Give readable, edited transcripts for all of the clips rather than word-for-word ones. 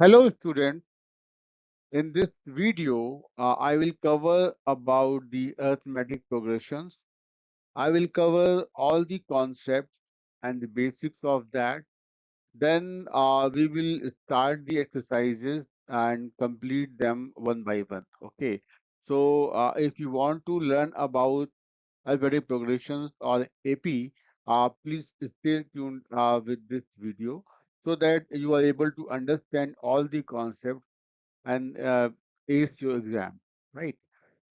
Hello students, in this video I will cover about the arithmetic progressions. I will cover all the concepts and the basics of that. Then we will start the exercises and complete them one by one. Okay. So if you want to learn about arithmetic progressions or AP, please stay tuned with this video so that you are able to understand all the concepts and ace your exam, right?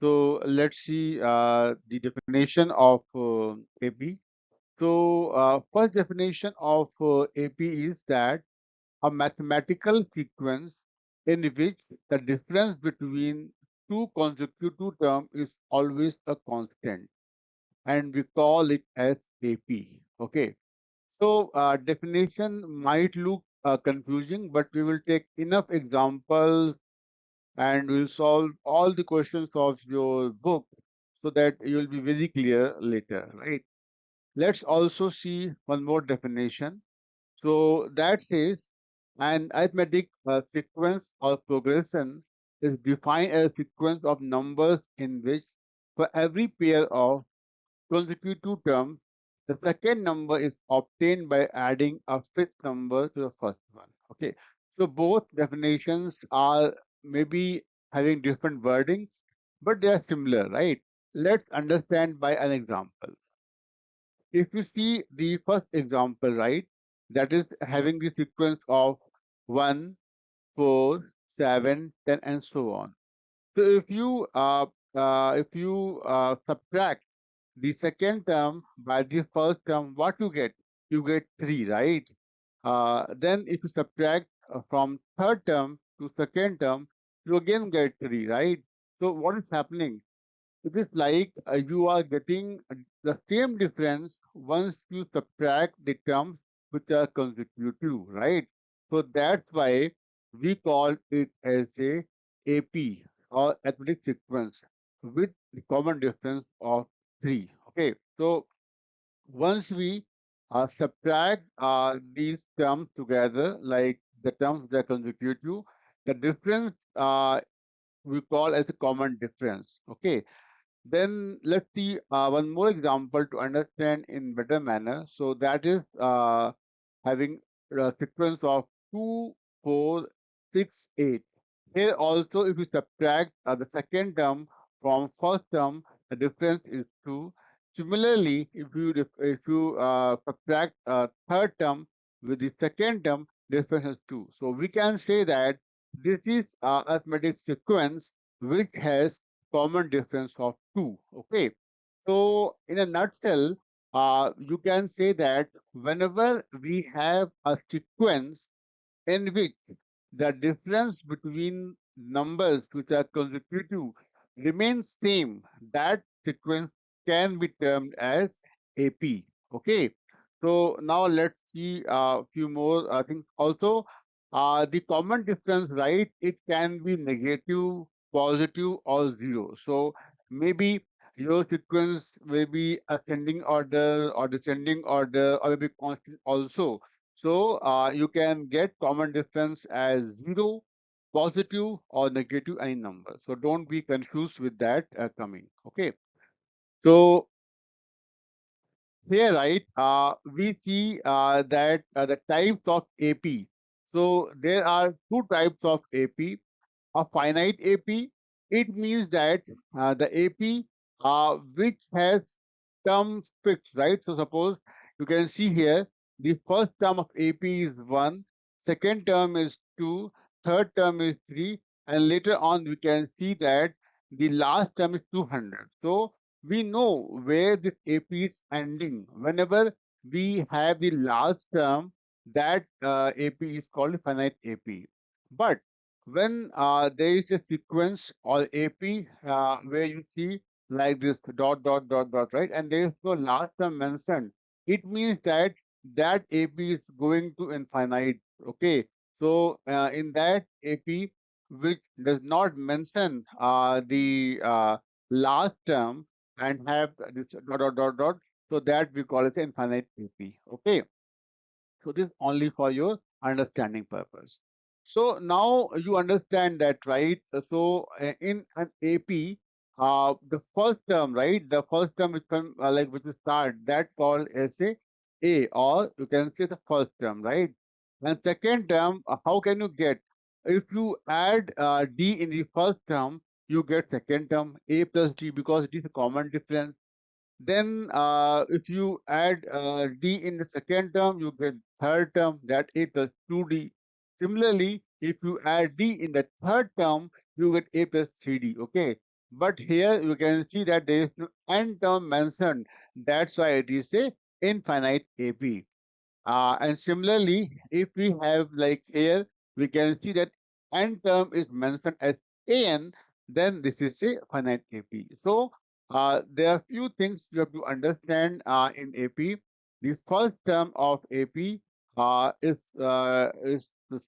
So let's see the definition of AP. So first definition of AP is that a mathematical sequence in which the difference between two consecutive terms is always a constant, and we call it as AP. Okay. So definition might look confusing, but we will take enough examples and we'll solve all the questions of your book so that you'll be very clear later, right? Let's also see one more definition. So that says an arithmetic sequence or progression is defined as a sequence of numbers in which for every pair of consecutive terms, the second number is obtained by adding a fifth number to the first one. Okay, so both definitions are maybe having different wordings, but they are similar, right? Let's understand by an example. If you see the first example, right, that is having the sequence of 1, 4, 7, 10, and so on. So if you subtract the second term by the first term, what you get? You get 3, right? Then if you subtract from third term to second term, you again get 3, right? So what is happening? It is like you are getting the same difference once you subtract the terms which are consecutive, right? So that's why we call it as a AP or arithmetic sequence with the common difference of 3. Okay, so once we subtract these terms together, like the terms that are consecutive, the difference we call as a common difference. Okay, then let's see one more example to understand in better manner. So that is having a sequence of 2, 4, 6, 8. Here also, if you subtract the second term from first term, the difference is 2. Similarly, if you subtract third term with the second term, the difference is 2. So we can say that this is arithmetic sequence which has common difference of 2. Okay. So in a nutshell, you can say that whenever we have a sequence in which the difference between numbers which are consecutive remains same, that sequence can be termed as AP. Okay. So now let's see a few more things. Also, the common difference, right? It can be negative, positive, or zero. So maybe your sequence will be ascending order or descending order or maybe constant also. So you can get common difference as 0, positive, or negative any number. So don't be confused with that coming. Okay. So here, right, we see that the types of AP. So there are two types of AP. A finite AP, it means that the AP which has terms fixed, right? So suppose you can see here the first term of AP is 1, second term is 2, third term is 3, and later on we can see that the last term is 200. So we know where this AP is ending. Whenever we have the last term, that AP is called finite AP. But when there is a sequence or AP where you see like this dot dot dot dot, right, and there is no last term mentioned, it means that that AP is going to infinite. Okay, so in that AP which does not mention the last term and have this dot dot dot dot, so that we call it infinite AP. Okay, so this only for your understanding purpose. So now you understand that, right? So in an AP, the first term, right? The first term which can which is start, that called as a, or you can say the first term, right? And second term, how can you get? If you add d in the first term, you get second term a plus d, because it is a common difference. Then, if you add d in the second term, you get third term, that a plus 2d. Similarly, if you add d in the third term, you get a plus 3d. Okay. But here you can see that there is no n term mentioned. That's why it is a infinite AP. And similarly, if we have like here, we can see that n term is mentioned as an, then this is a finite AP. So there are few things you have to understand in AP. The first term of AP is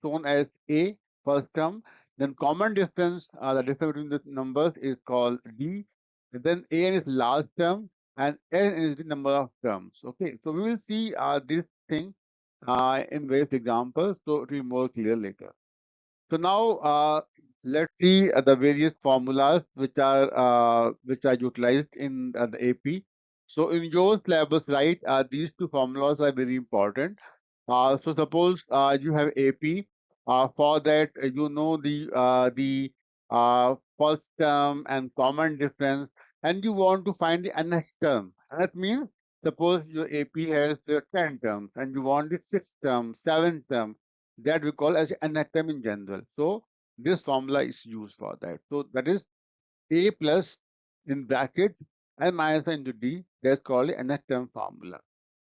shown as a, first term. Then common difference, the difference between the numbers is called D. And then an is last term and n is the number of terms. Okay, so we will see this thing in various examples, so it will be more clear later. So now let's see the various formulas which are utilized in the AP. So in your syllabus, right, these two formulas are very important. So suppose you have AP. For that, you know the first term and common difference, and you want to find the nth term. And that means suppose your AP has 10 terms, and you want the sixth term, seventh term, that we call as nth term in general. So this formula is used for that. So that is A plus in bracket and minus into D. That's called the nth term formula.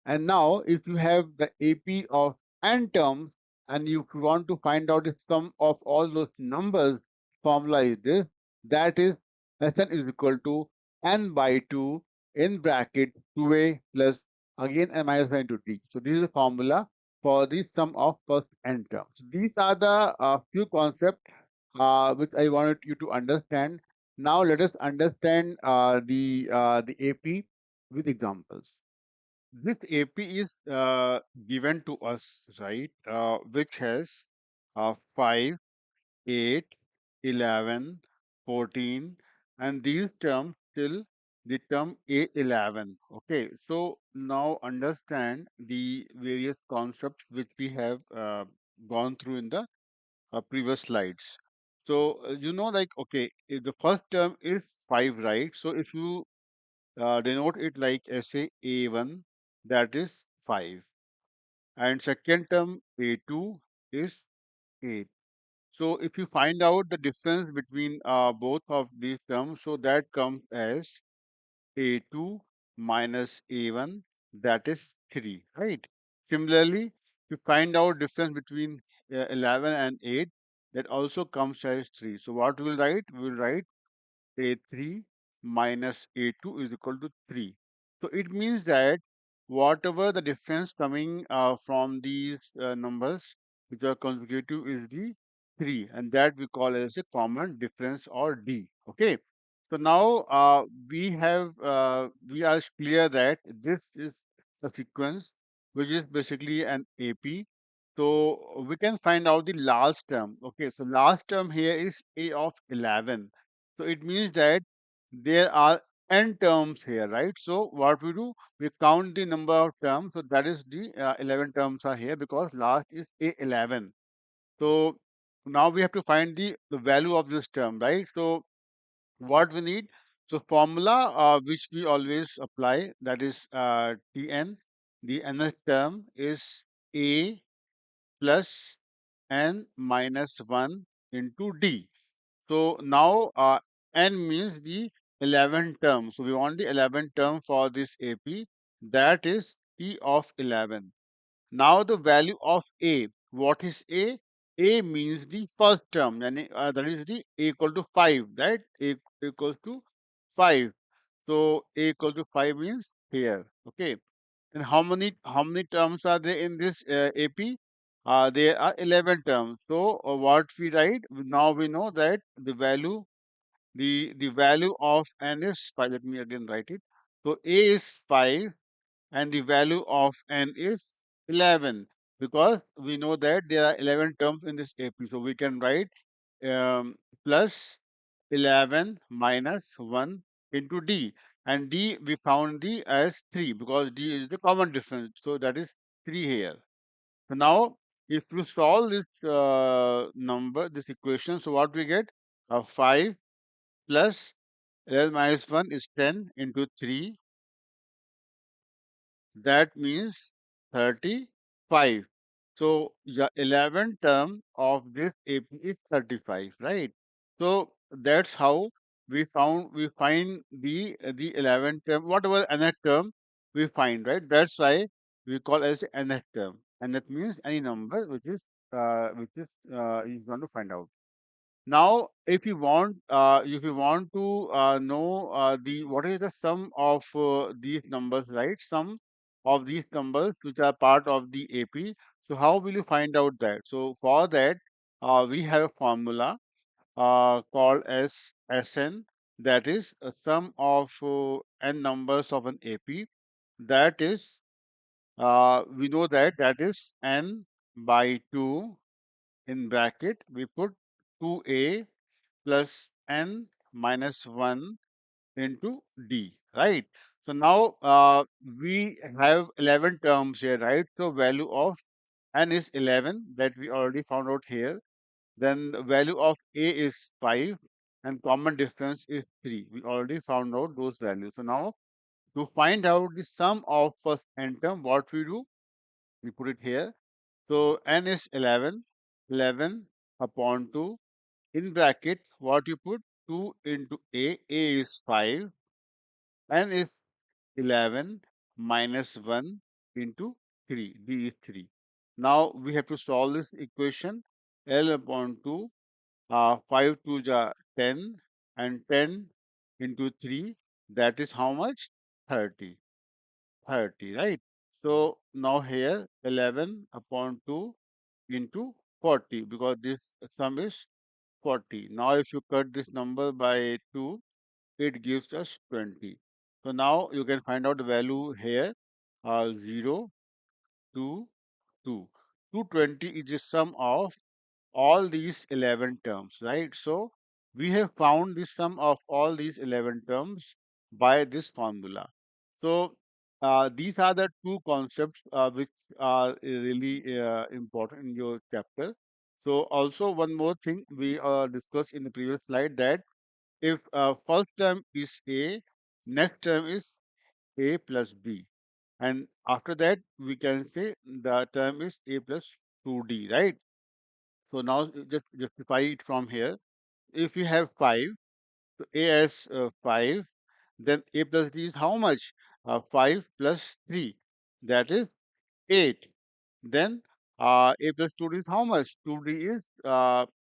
And now, if you have the AP of n terms, and if you want to find out the sum of all those numbers, formula is this. That is, Sn is equal to n by 2 in bracket 2a plus again n minus 1 into d. So this is the formula for the sum of first n terms. So these are the few concepts which I wanted you to understand. Now let us understand the AP with examples. This AP is given to us, right? Which has 5, 8, 11, 14, and these terms till the term A11. Okay, so now understand the various concepts which we have gone through in the previous slides. So, like, okay, if the first term is 5, right? So, if you denote it like SA A1, that is 5. And second term A2 is 8. So if you find out the difference between both of these terms, so that comes as A2 minus A1, that is 3, right? Similarly, if you find out difference between 11 and 8, that also comes as 3. So what we will write? We will write A3 minus A2 is equal to 3. So it means that whatever the difference coming from these numbers which are consecutive is the 3, and that we call as a common difference, or D. Okay. So now we are clear that this is a sequence which is basically an AP. So we can find out the last term. Okay, so last term here is A of 11. So it means that there are n terms here, right? So what we do, we count the number of terms. So that is the 11 terms are here because last is A11. So now we have to find the value of this term, right? So what we need, so formula which we always apply, that is Tn. The nth term is A plus n minus 1 into D. So now n means the 11 term. So we want the 11 term for this AP. That is T of 11. Now the value of A. What is A? A means the first term. That is the A equal to 5. Right? A equals to 5. So A equal to 5 means here. Okay. And how many terms are there in this AP? There are 11 terms. So what we write now, we know that the value of n is 5. Let me again write it. So A is 5 and the value of n is 11. because we know that there are 11 terms in this AP. So we can write plus 11 minus 1 into D. And D, we found D as 3 because D is the common difference. So that is 3 here. So now, if you solve this this equation, so what we get? 5 plus 11 minus 1 is 10 into 3. That means 35. So the 11th term of this AP is 35, right? So that's how we find the 11th term, whatever nth term we find, right? That's why we call as nth term, and that means any number which is you want to find out. Now, if you want to know the what is the sum of these numbers, right? Sum of these numbers which are part of the AP. So how will you find out that? So for that, we have a formula called as SN, that is a sum of n numbers of an AP. That is, we know that that is n by 2 in bracket. We put 2a plus n minus 1 into d, right? So now we have 11 terms here, right? So value of n is 11 that we already found out here. Then the value of a is 5 and common difference is 3. We already found out those values. So now to find out the sum of first n term, what we do? We put it here. So n is 11, 11 upon 2 in bracket, what you put? 2 into A is 5, n is 11 minus 1 into 3, D is 3. Now we have to solve this equation. L upon 2, 5 2 ja 10, and 10 into 3, that is how much? 30. 30, right? So now here 11 upon 2 into 40, because this sum is 40. Now if you cut this number by 2, it gives us 20. So now you can find out the value here, 0, 2, 2. 220 is the sum of all these 11 terms, right? So we have found the sum of all these 11 terms by this formula. So these are the two concepts which are really important in your chapter. So also one more thing we discussed in the previous slide, that if first term is A, next term is A plus B. And after that, we can say the term is A plus 2D, right? So now just justify it from here. If you have 5, so A has 5, then A plus D is how much? 5 plus 3, that is 8. Then A plus 2D is how much? 2D is,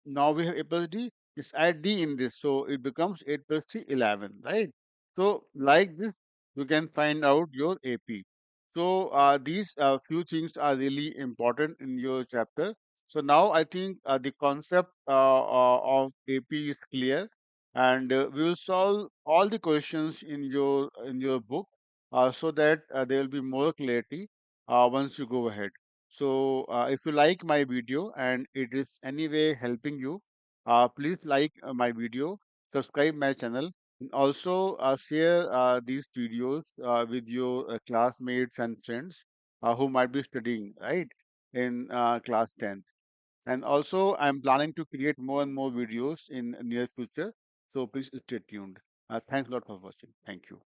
now we have A plus D, just add D in this. So it becomes 8 plus 3, 11, right? So like this, you can find out your AP. So these few things are really important in your chapter. So now I think the concept of AP is clear, and we will solve all the questions in your book so that there will be more clarity once you go ahead. So if you like my video and it is anyway helping you, please like my video, subscribe my channel, and also share these videos with your classmates and friends who might be studying, right, in class 10th. And also, I'm planning to create more and more videos in near future. So please stay tuned. Thanks a lot for watching. Thank you.